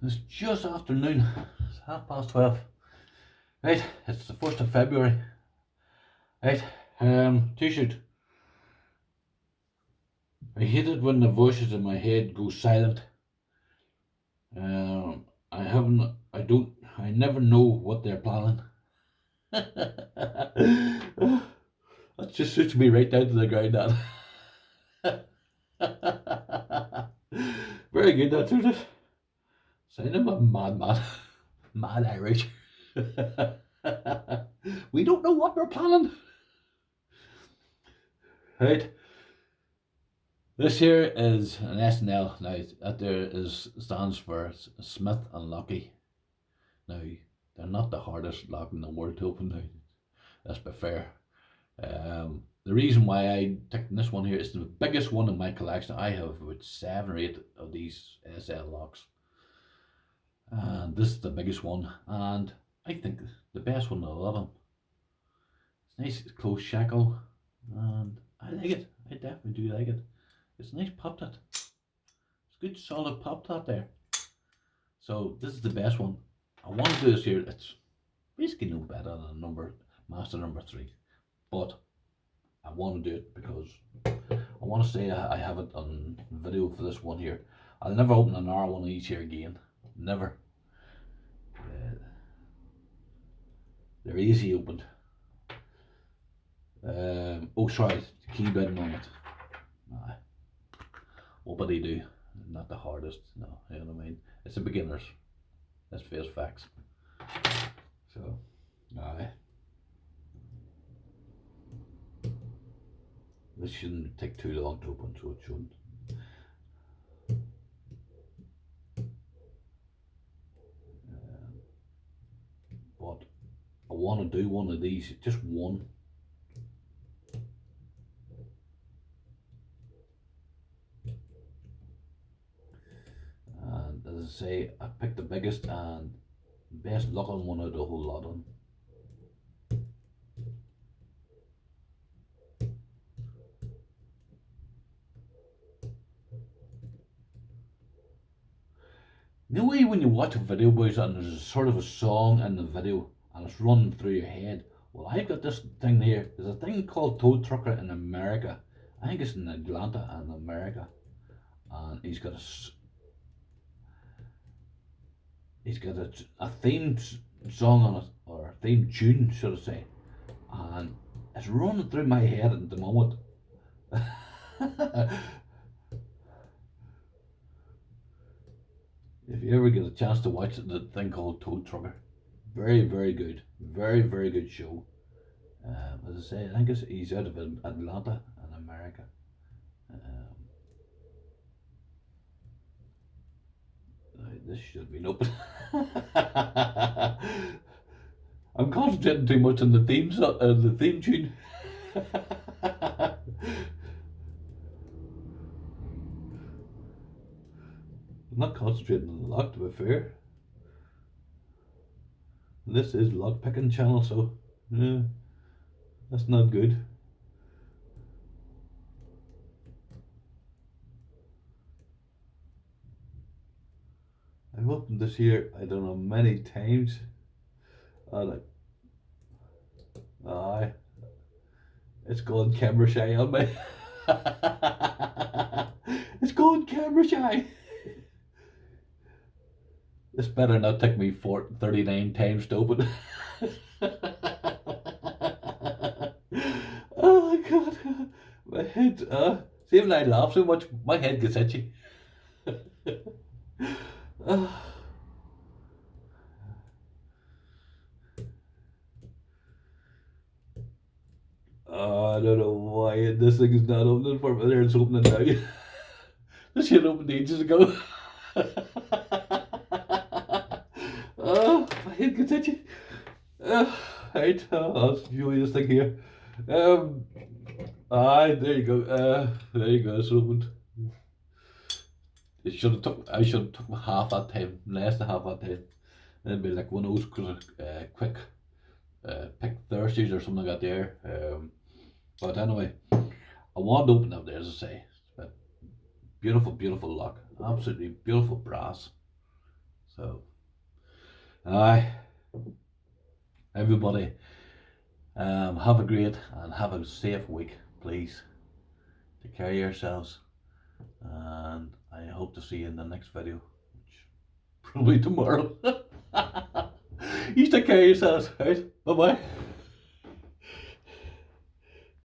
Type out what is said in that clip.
It's just afternoon. It's 12:30. Right, it's the 1st of February. Right, t-shirt. I hate it when the voices in my head go silent. I haven't, I don't, I never know what they're planning. That just suits me right down to the ground, that. Very good, that's it. Sign of a madman. Mad Irish. We don't know what we're planning. Right. This here is an SNL. Now that there is stands for Smith and Locke. Now they're not the hardest lock in the world to open. Now let's be fair. The reason why I picked this one here is the biggest one in my collection. I have about 7 or 8 of these SL locks, and this is the biggest one, and I think the best one of them. It's nice, it's close shackle, and I like it. I definitely do like it. It's a nice pop tat. It's good solid pop tat there. So this is the best one. I want to do this here. It's basically no better than Master number 3, but I want to do it because I want to say I have it on video for this one here. I'll never open another one of these here again. Never. They're easy opened. Oh sorry, the key button on it. Nah. What would he do? Not the hardest, no, you know what I mean? It's a beginners. Let's face facts. So, aye. This shouldn't take too long to open, so it shouldn't. But I want to do one of these, just one. And as I say, I picked the biggest and best looking one out of the whole lot of them. You know when you watch a video, boys, and there's sort of a song in the video and it's running through your head? Well, I've got this thing here. There's a thing called Tow Trucker in America. I think it's in Atlanta in America. And he's got a theme song on it, or a theme tune, should I say. And it's running through my head at the moment. If you ever get a chance to watch the thing called Tow Trucker, very, very good. Very, very good show. As I say, I think he's out of Atlanta in America. This should have been open. I'm concentrating too much on the theme tune. I'm not concentrating on the lock, to be fair. This is lock picking channel, so yeah, that's not good. I've opened this here, I don't know, many times. Aye, it's going camera shy on me. It's going camera shy. This better not take me 39 times to open. Oh god, my head, see when I laugh so much, my head gets itchy. I don't know why this thing is not opening for me. There, it's opening now. This shit opened ages ago. My head gets itchy. Right, I'll show you this thing here. Aye, there you go. There you go, it's opened. I should have took half that time, less than half that time. It'd be like one of those quick pick Thursdays or something like that there. But anyway, I want to open up there, as I say. But beautiful, beautiful lock. Absolutely beautiful brass. So, aye, everybody, have a great and have a safe week, please. Take care of yourselves, and I hope to see you in the next video, which probably tomorrow. You take care of yourselves, right? Bye bye.